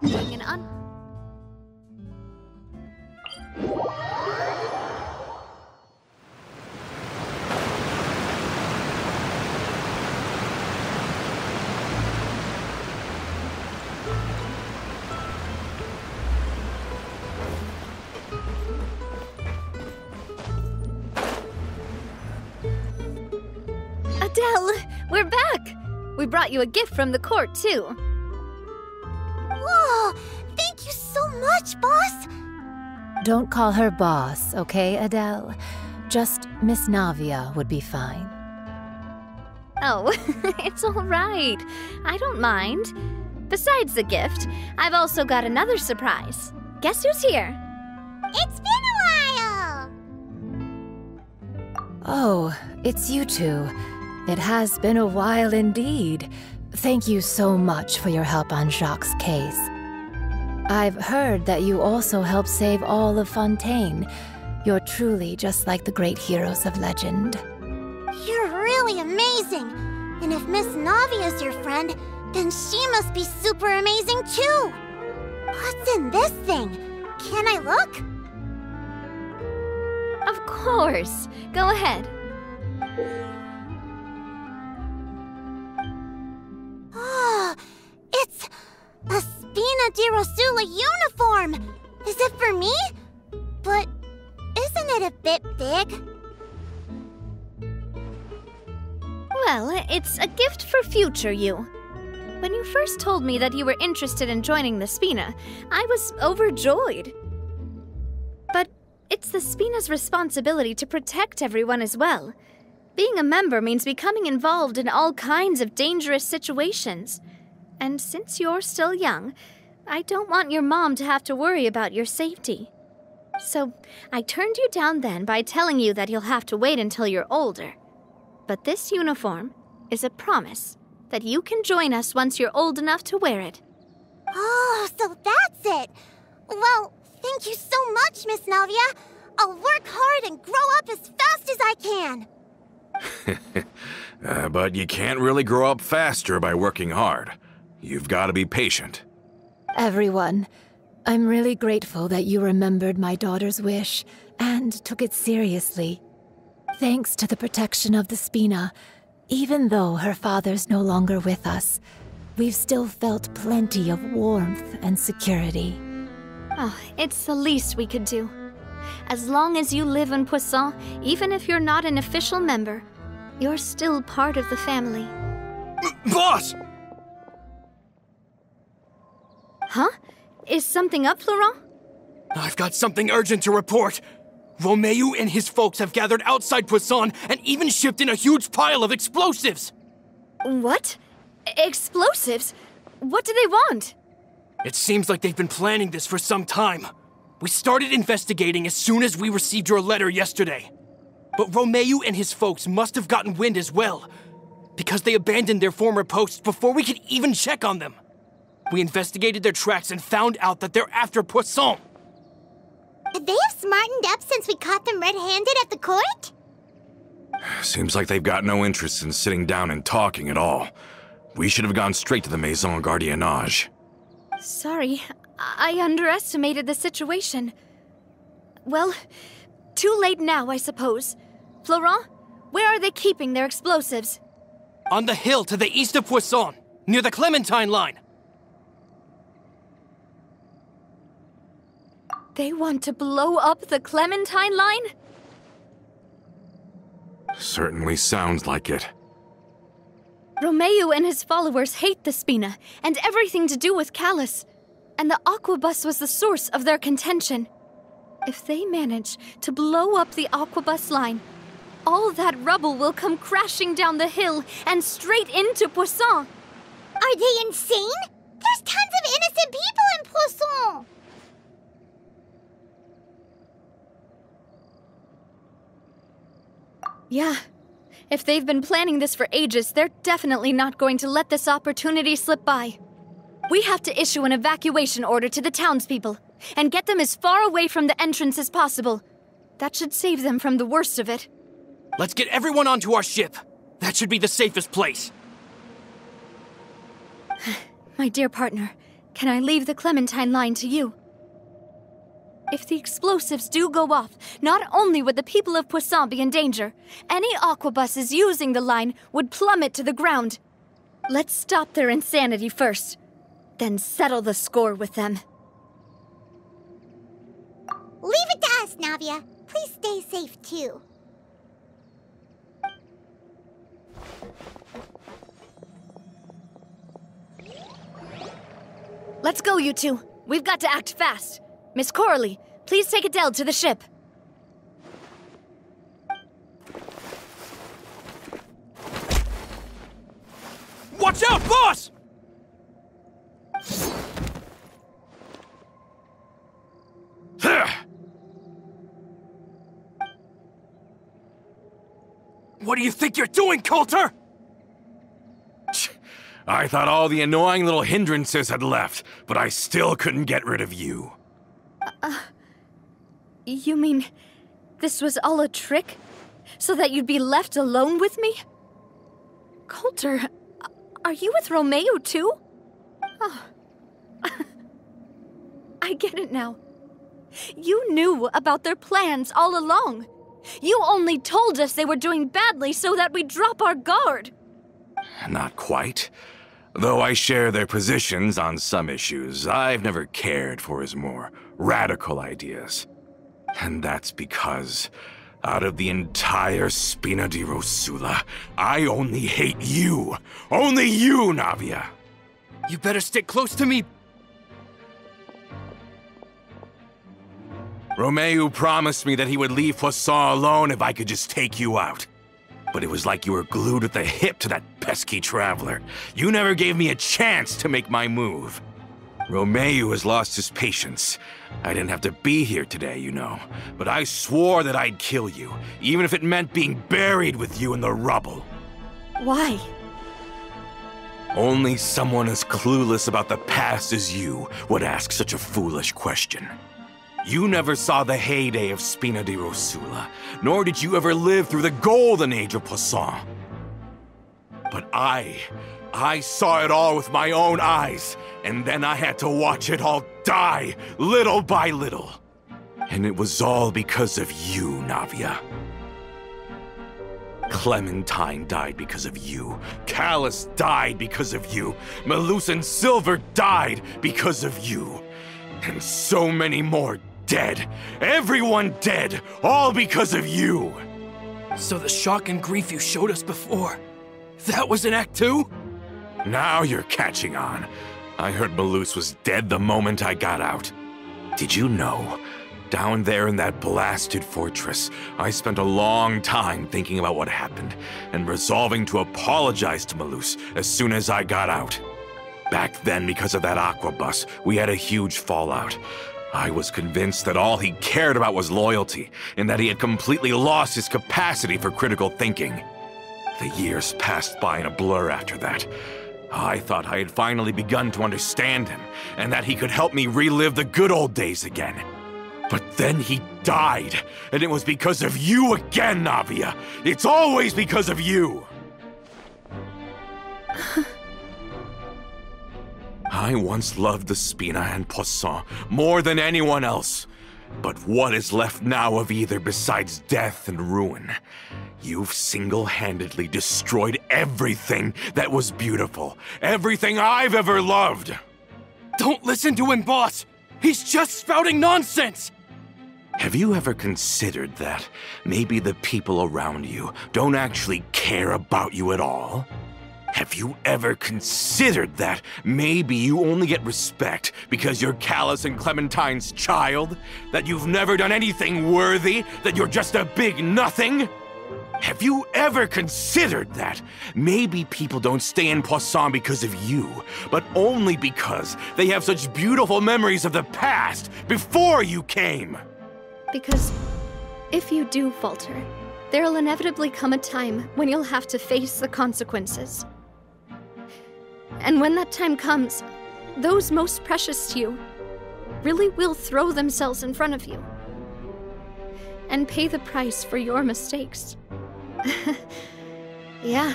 Hanging on. Adele, we're back! We brought you a gift from the court, too. Whoa! Thank you so much, boss! Don't call her boss, okay, Adele? Just Miss Navia would be fine. Oh, it's all right. I don't mind. Besides the gift, I've also got another surprise. Guess who's here? It's been a while! Oh, it's you two. It has been a while indeed. Thank you so much for your help on Jacques' case. I've heard that you also helped save all of Fontaine. You're truly just like the great heroes of legend. You're really amazing! And if Miss Navia's your friend, then she must be super amazing too! What's in this thing? Can I look? Of course. Go ahead. Oh, it's a Spina di Rosula uniform! Is it for me? But isn't it a bit big? Well, it's a gift for future you. When you first told me that you were interested in joining the Spina, I was overjoyed. But it's the Spina's responsibility to protect everyone as well. Being a member means becoming involved in all kinds of dangerous situations. And since you're still young, I don't want your mom to have to worry about your safety. So I turned you down then by telling you that you'll have to wait until you're older. But this uniform is a promise that you can join us once you're old enough to wear it. Oh, so that's it! Well, thank you so much, Miss Navia. I'll work hard and grow up as fast as I can. But you can't really grow up faster by working hard. You've got to be patient. Everyone, I'm really grateful that you remembered my daughter's wish and took it seriously. Thanks to the protection of the Spina, even though her father's no longer with us, we've still felt plenty of warmth and security. Oh, it's the least we could do. As long as you live in Poisson, even if you're not an official member, you're still part of the family. Boss! Huh? Is something up, Florent? I've got something urgent to report. Romeu and his folks have gathered outside Poisson and even shipped in a huge pile of explosives. What? Explosives? What do they want? It seems like they've been planning this for some time. We started investigating as soon as we received your letter yesterday. But Romeu and his folks must have gotten wind as well, because they abandoned their former posts before we could even check on them. We investigated their tracks and found out that they're after Poisson. They have smartened up since we caught them red-handed at the court? Seems like they've got no interest in sitting down and talking at all. We should have gone straight to the Maison Gardiennage. Sorry, I underestimated the situation. Well, too late now, I suppose. Florent, where are they keeping their explosives? On the hill to the east of Poisson, near the Clementine line. They want to blow up the Clementine line? Certainly sounds like it. Romeu and his followers hate the Spina and everything to do with Callus. And the Aquabus was the source of their contention. If they manage to blow up the Aquabus line, all that rubble will come crashing down the hill and straight into Poisson. Are they insane? There's tons of innocent people in Poisson! Yeah. If they've been planning this for ages, they're definitely not going to let this opportunity slip by. We have to issue an evacuation order to the townspeople and get them as far away from the entrance as possible. That should save them from the worst of it. Let's get everyone onto our ship. That should be the safest place. My dear partner, can I leave the Clementine line to you? If the explosives do go off, not only would the people of Poisson be in danger, any aquabuses using the line would plummet to the ground. Let's stop their insanity first, then settle the score with them. Leave it to us, Navia. Please stay safe, too. Let's go, you two. We've got to act fast. Miss Coralie, please take Adele to the ship. Watch out, boss! What do you think you're doing, Coulter? I thought all the annoying little hindrances had left, but I still couldn't get rid of you. You mean this was all a trick? So that you'd be left alone with me? Coulter, are you with Romeo too? Oh. I get it now. You knew about their plans all along. You only told us they were doing badly so that we'd drop our guard. Not quite. Though I share their positions on some issues, I've never cared for his more radical ideas. And that's because, out of the entire Spina di Rosula, I only hate you. Only you, Navia. You better stick close to me. Romeo promised me that he would leave Poisson alone if I could just take you out. But it was like you were glued at the hip to that pesky traveler. You never gave me a chance to make my move. Romeo has lost his patience. I didn't have to be here today, you know. But I swore that I'd kill you, even if it meant being buried with you in the rubble. Why? Only someone as clueless about the past as you would ask such a foolish question. You never saw the heyday of Spina di Rosula, nor did you ever live through the golden age of Poisson. But I saw it all with my own eyes, and then I had to watch it all die, little by little. And it was all because of you, Navia. Clementine died because of you. Callus died because of you. Melus and Silver died because of you. And so many more dead. Everyone dead, all because of you. So the shock and grief you showed us before, that was in Act 2? Now you're catching on. I heard Melus was dead the moment I got out. Did you know? Down there in that blasted fortress, I spent a long time thinking about what happened and resolving to apologize to Melus as soon as I got out. Back then, because of that aquabus, we had a huge fallout. I was convinced that all he cared about was loyalty, and that he had completely lost his capacity for critical thinking. The years passed by in a blur after that. I thought I had finally begun to understand him, and that he could help me relive the good old days again. But then he died, and it was because of you again, Navia. It's always because of you. I once loved the Spina and Poisson more than anyone else. But what is left now of either besides death and ruin? You've single-handedly destroyed everything that was beautiful. Everything I've ever loved. Don't listen to him, boss! He's just spouting nonsense! Have you ever considered that maybe the people around you don't actually care about you at all? Have you ever considered that maybe you only get respect because you're Callus and Clementine's child? That you've never done anything worthy? That you're just a big nothing? Have you ever considered that maybe people don't stay in Poisson because of you, but only because they have such beautiful memories of the past before you came? Because if you do falter, there'll inevitably come a time when you'll have to face the consequences. And when that time comes, those most precious to you really will throw themselves in front of you and pay the price for your mistakes. Yeah,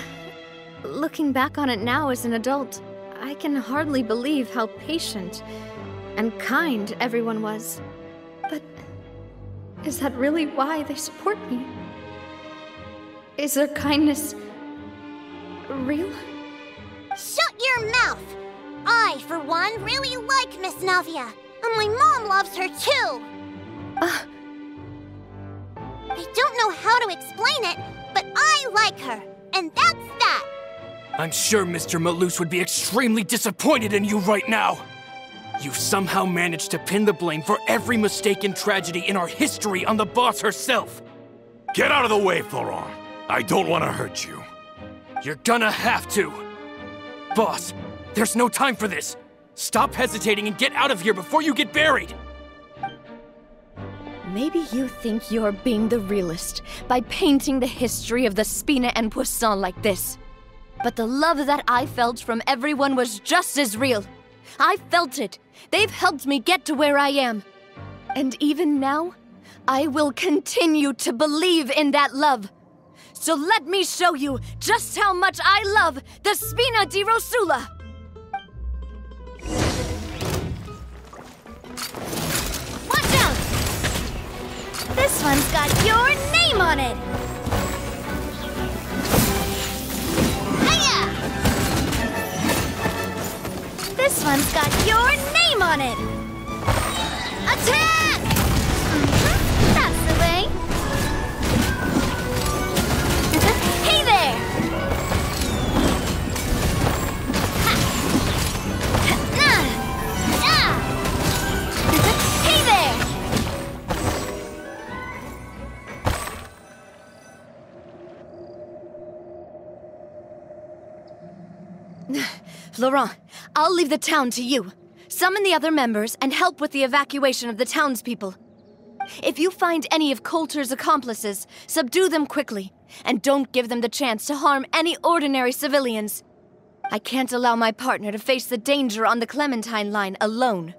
looking back on it now as an adult, I can hardly believe how patient and kind everyone was. But is that really why they support me? Is their kindness real? Shut your mouth! I, for one, really like Miss Navia, and my mom loves her too! I don't know how to explain it, but I like her, and that's that! I'm sure Mr. Malus would be extremely disappointed in you right now! You somehow managed to pin the blame for every mistake and tragedy in our history on the boss herself! Get out of the way, Florent! I don't want to hurt you. You're gonna have to! Boss, there's no time for this! Stop hesitating and get out of here before you get buried! Maybe you think you're being the realist by painting the history of the Spina and Poisson like this. But the love that I felt from everyone was just as real. I felt it. They've helped me get to where I am. And even now, I will continue to believe in that love. So let me show you just how much I love the Spina di Rosula! Watch out! This one's got your name on it! Hiya! This one's got your name on it! Attack! That's the way! Hey there! Hey there! Laurent, I'll leave the town to you. Summon the other members and help with the evacuation of the townspeople. If you find any of Coulter's accomplices, subdue them quickly, and don't give them the chance to harm any ordinary civilians. I can't allow my partner to face the danger on the Clementine line alone.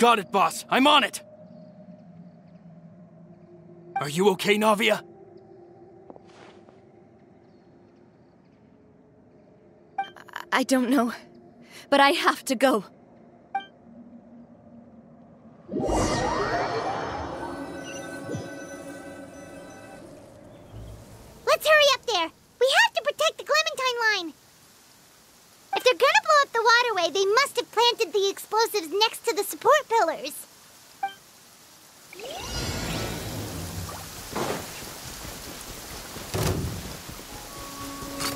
Got it, boss. I'm on it! Are you okay, Navia? I don't know, but I have to go. Let's hurry up there! We have to protect the Clementine line! If they're gonna blow up the waterway, they must have planted the explosives next to the support pillars.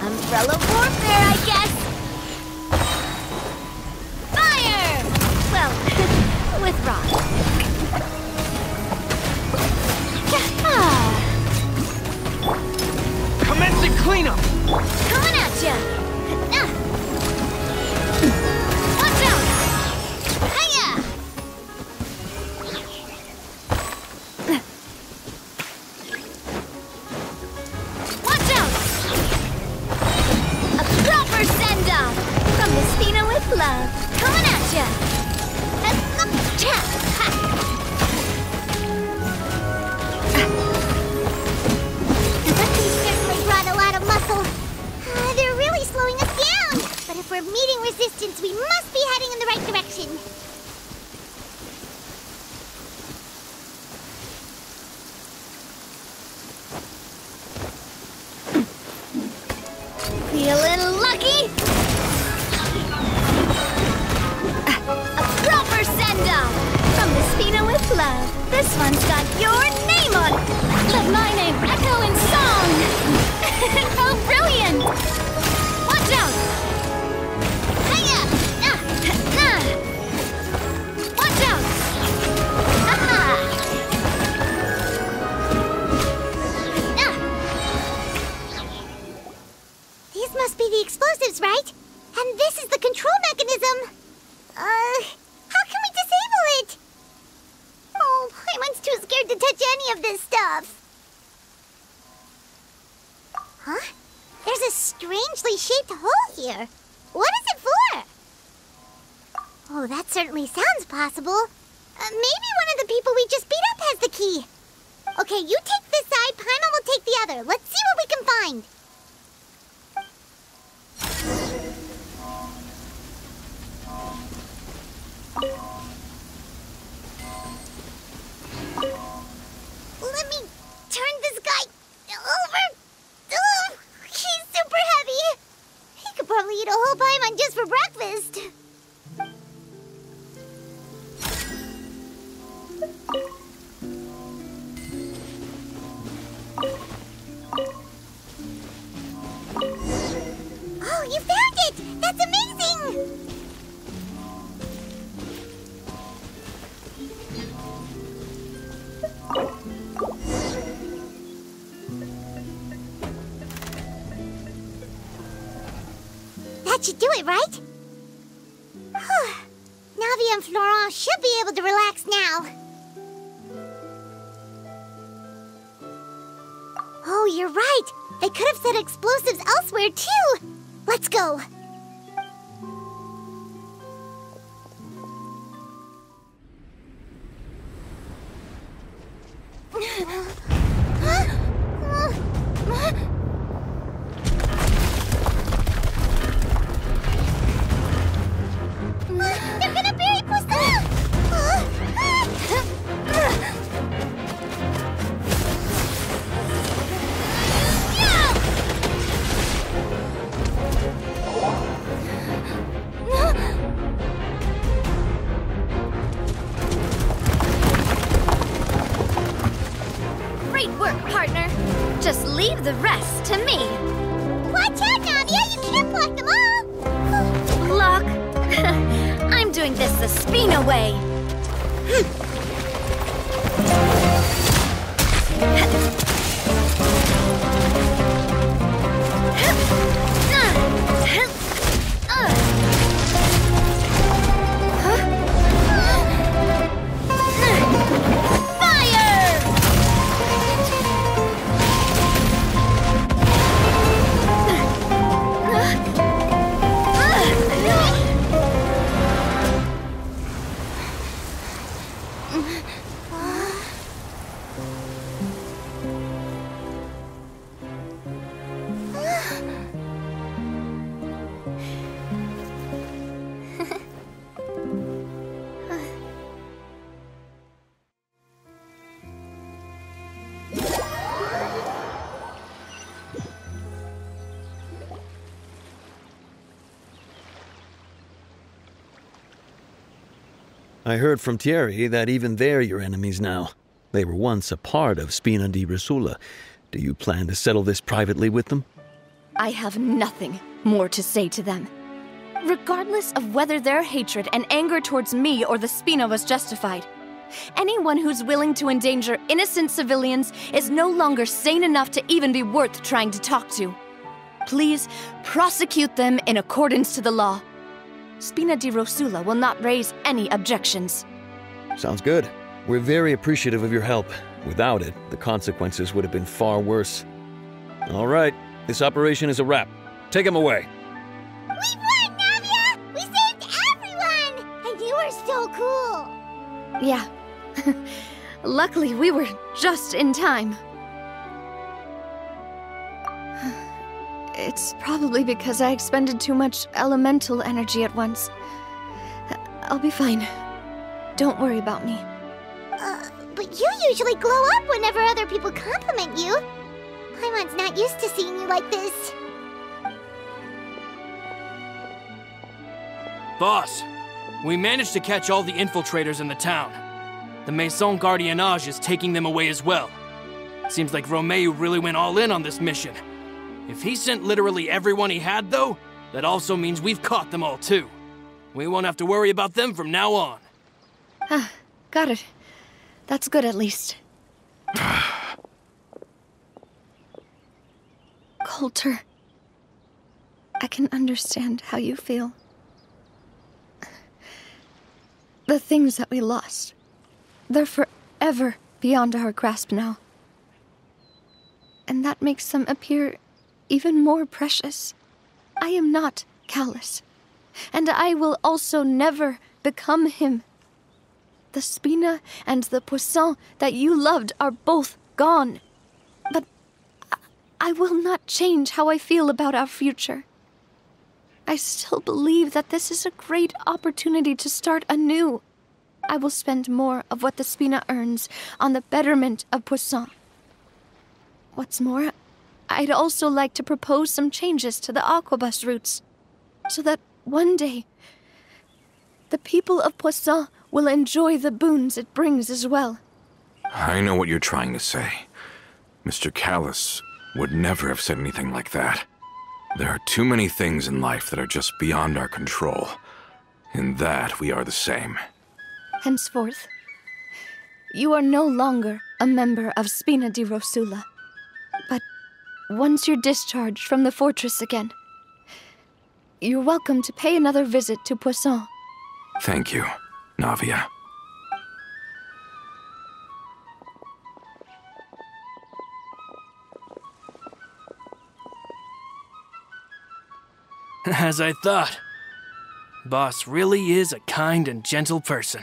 Umbrella warfare, I guess! Fire! Well, with rock. Commencing cleanup! Coming at ya! Watch out! Hiya! Watch out! A proper send-off from the Spina with love. Coming at ya! They're really slowing us down! But if we're meeting resistance, we must be heading in the right direction. Feeling lucky? A proper send-off from the Spina with love. This one's got your name on it. Let my name echo in song. How brilliant! Watch out! Hiya! Watch out! Aha! These must be the explosives, right? And this is the control mechanism. How can we disable it? Oh, Paimon's too scared to touch any of this stuff. Huh? There's a strangely shaped hole here. What is it for? Oh, that certainly sounds possible. Maybe one of the people we just beat up has the key. Okay, you take this side, Paimon will take the other. Let's see what we can find. could probably eat a whole paimon just for breakfast. Oh, you found it! That's amazing! That should do it, right? Navia and Florent should be able to relax now. Oh, you're right. They could have set explosives elsewhere, too. Let's go. They're gonna bury Poisson! Great work, partner. Just leave the rest to me. Watch out, Navia! You can't block them all! Block? I'm doing this the Spina way. I heard from Thierry that even they're your enemies now. They were once a part of Spina di Rosula. Do you plan to settle this privately with them? I have nothing more to say to them. Regardless of whether their hatred and anger towards me or the Spina was justified, anyone who's willing to endanger innocent civilians is no longer sane enough to even be worth trying to talk to. Please prosecute them in accordance to the law. Spina di Rosula will not raise any objections. Sounds good. We're very appreciative of your help. Without it, the consequences would have been far worse. All right, this operation is a wrap. Take him away. We won, Navia! We saved everyone! And you were so cool! Yeah. Luckily, we were just in time. It's probably because I expended too much elemental energy at once. I'll be fine. Don't worry about me. But you usually glow up whenever other people compliment you. Paimon's not used to seeing you like this. Boss, we managed to catch all the infiltrators in the town. The Maison Gardiennage is taking them away as well. Seems like Romeo really went all in on this mission. If he sent literally everyone he had, though, that also means we've caught them all, too. We won't have to worry about them from now on. Got it. That's good, at least. Coulter, I can understand how you feel. The things that we lost, they're forever beyond our grasp now. And that makes them appear even more precious. I am not callous, and I will also never become him. The Spina and the Poisson that you loved are both gone. But I will not change how I feel about our future. I still believe that this is a great opportunity to start anew. I will spend more of what the Spina earns on the betterment of Poisson. What's more, I'd also like to propose some changes to the Aquabus routes, so that one day, the people of Poisson will enjoy the boons it brings as well. I know what you're trying to say. Mr. Callus would never have said anything like that. There are too many things in life that are just beyond our control. In that, we are the same. Henceforth, you are no longer a member of Spina di Rosula. But once you're discharged from the fortress again, you're welcome to pay another visit to Poisson. Thank you, Navia. As I thought. Boss really is a kind and gentle person.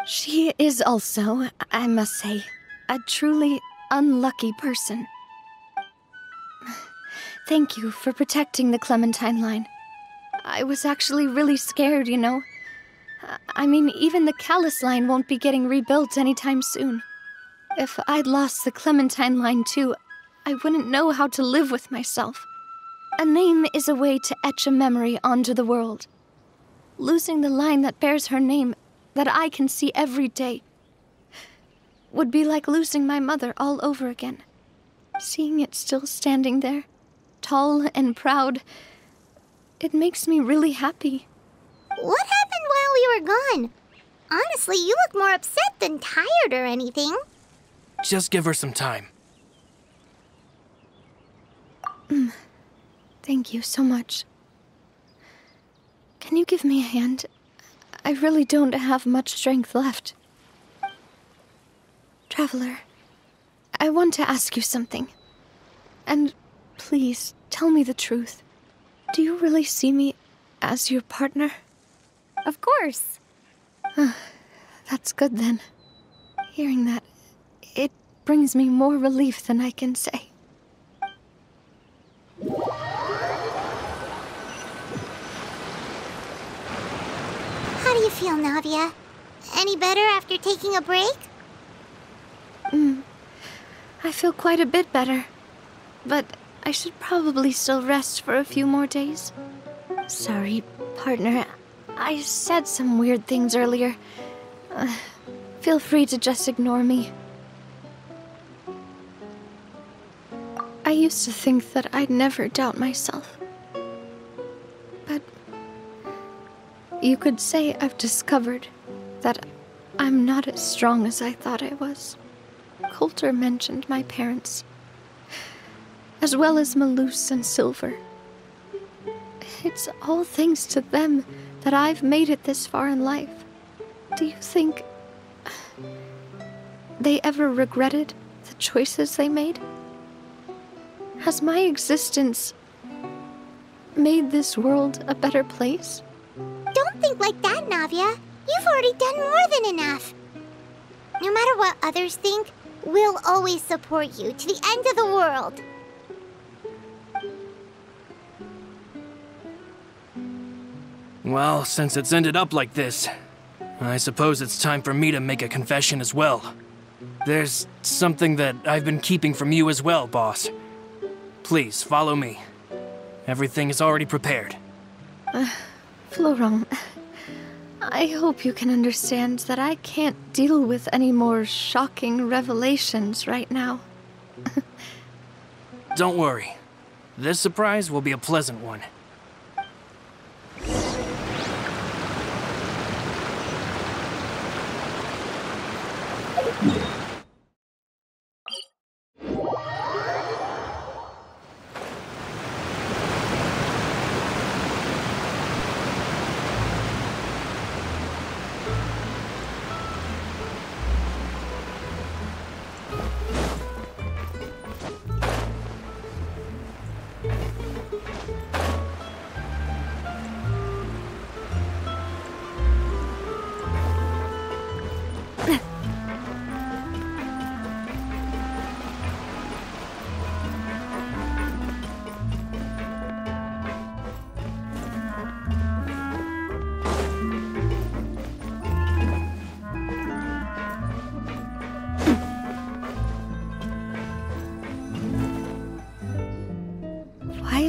She is also, I must say, a truly unlucky person. Thank you for protecting the Clementine line. I was actually really scared, you know. I mean, even the Callus line won't be getting rebuilt anytime soon. If I'd lost the Clementine line too, I wouldn't know how to live with myself. A name is a way to etch a memory onto the world. Losing the line that bears her name, that I can see every day, would be like losing my mother all over again. Seeing it still standing there, tall and proud, it makes me really happy. What happened while we were gone? Honestly, you look more upset than tired or anything. Just give her some time. Thank you so much. Can you give me a hand? I really don't have much strength left. Traveler, I want to ask you something. And please, tell me the truth. Do you really see me as your partner? Of course. That's good then. Hearing that, it brings me more relief than I can say. How do you feel, Navia? Any better after taking a break? I feel quite a bit better. But I should probably still rest for a few more days. Sorry, partner. I said some weird things earlier. Feel free to just ignore me. I used to think that I'd never doubt myself. But you could say I've discovered that I'm not as strong as I thought I was. Coulter mentioned my parents, as well as Malus and Silver. It's all thanks to them that I've made it this far in life. Do you think they ever regretted the choices they made? Has my existence made this world a better place? Don't think like that, Navia. You've already done more than enough. No matter what others think, we'll always support you to the end of the world. Well, since it's ended up like this, I suppose it's time for me to make a confession as well. There's something that I've been keeping from you as well, boss. Please, follow me. Everything is already prepared. Florent, I hope you can understand that I can't deal with any more shocking revelations right now. Don't worry. This surprise will be a pleasant one.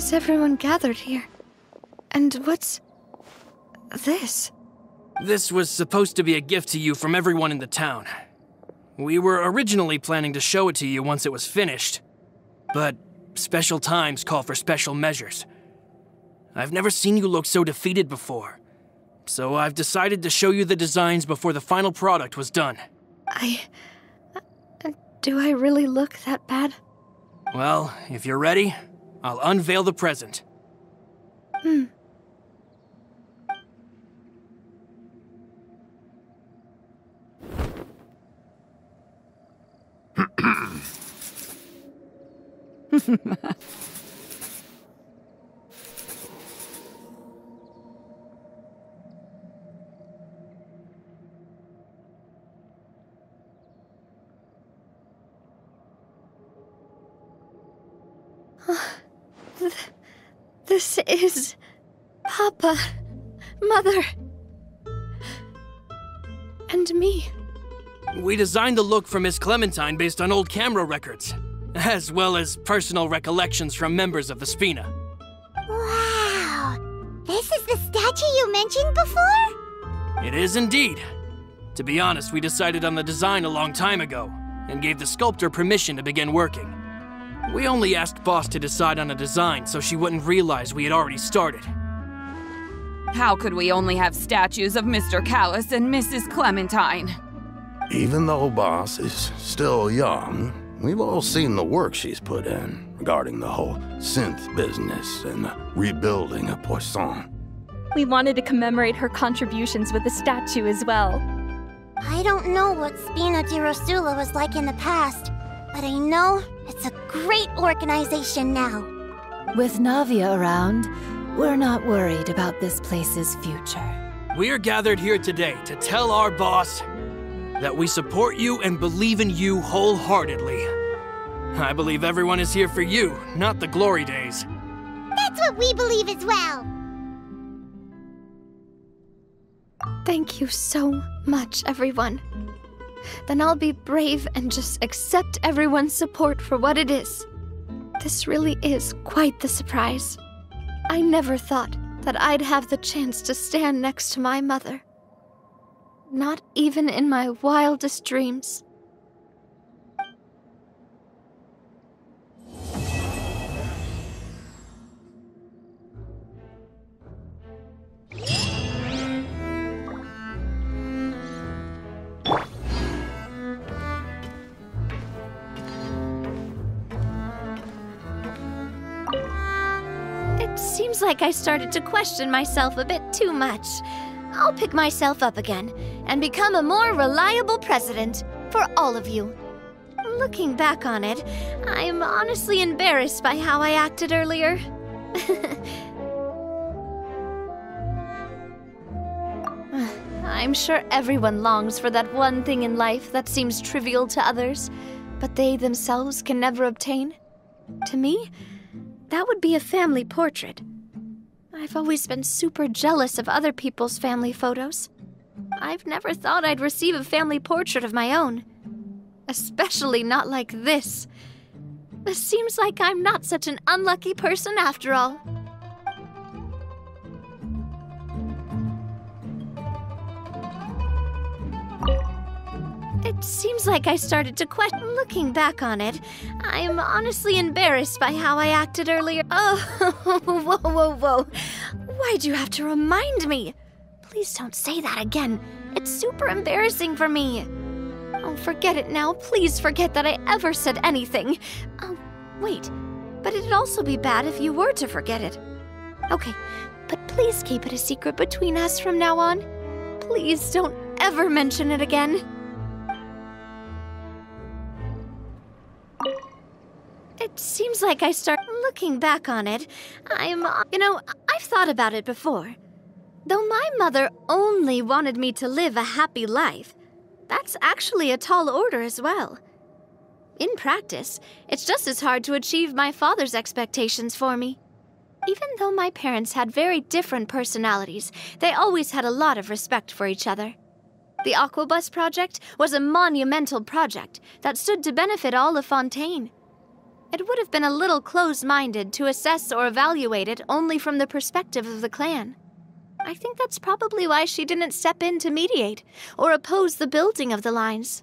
is everyone gathered here? And what's this? This was supposed to be a gift to you from everyone in the town. We were originally planning to show it to you once it was finished, but special times call for special measures. I've never seen you look so defeated before, so I've decided to show you the designs before the final product was done. Do I really look that bad? Well, if you're ready, I'll unveil the present. This is Papa, Mother, and me. We designed the look for Miss Clementine based on old camera records, as well as personal recollections from members of the Spina. Wow! This is the statue you mentioned before? It is indeed. To be honest, we decided on the design a long time ago, and gave the sculptor permission to begin working. We only asked Boss to decide on a design so she wouldn't realize we had already started. How could we only have statues of Mr. Callus and Mrs. Clementine? Even though Boss is still young, we've all seen the work she's put in regarding the whole synth business and the rebuilding of Poisson. We wanted to commemorate her contributions with a statue as well. I don't know what Spina di Rosula was like in the past, but I know it's a great organization now. With Navia around, we're not worried about this place's future. We're gathered here today to tell our boss that we support you and believe in you wholeheartedly. I believe everyone is here for you, not the glory days. That's what we believe as well. Thank you so much, everyone. Then I'll be brave and just accept everyone's support for what it is. This really is quite the surprise. I never thought that I'd have the chance to stand next to my mother. Not even in my wildest dreams. It seems like I started to question myself a bit too much. I'll pick myself up again and become a more reliable president for all of you. Looking back on it, I'm honestly embarrassed by how I acted earlier. I'm sure everyone longs for that one thing in life that seems trivial to others, but they themselves can never obtain. To me, that would be a family portrait. I've always been super jealous of other people's family photos. I've never thought I'd receive a family portrait of my own. Especially not like this. It seems like I'm not such an unlucky person after all. It seems like I started to question. Looking back on it, I'm honestly embarrassed by how I acted earlier. Oh, whoa. Why'd you have to remind me? Please don't say that again. It's super embarrassing for me. Oh, forget it now. Please forget that I ever said anything. Oh, wait. But it'd also be bad if you were to forget it. Okay, but please keep it a secret between us from now on. Please don't ever mention it again. It seems like I start looking back on it. I've thought about it before. Though my mother only wanted me to live a happy life, that's actually a tall order as well. In practice, it's just as hard to achieve my father's expectations for me. Even though my parents had very different personalities, they always had a lot of respect for each other. The Aquabus project was a monumental project that stood to benefit all of Fontaine. It would have been a little close-minded to assess or evaluate it only from the perspective of the clan. I think that's probably why she didn't step in to mediate or oppose the building of the lines.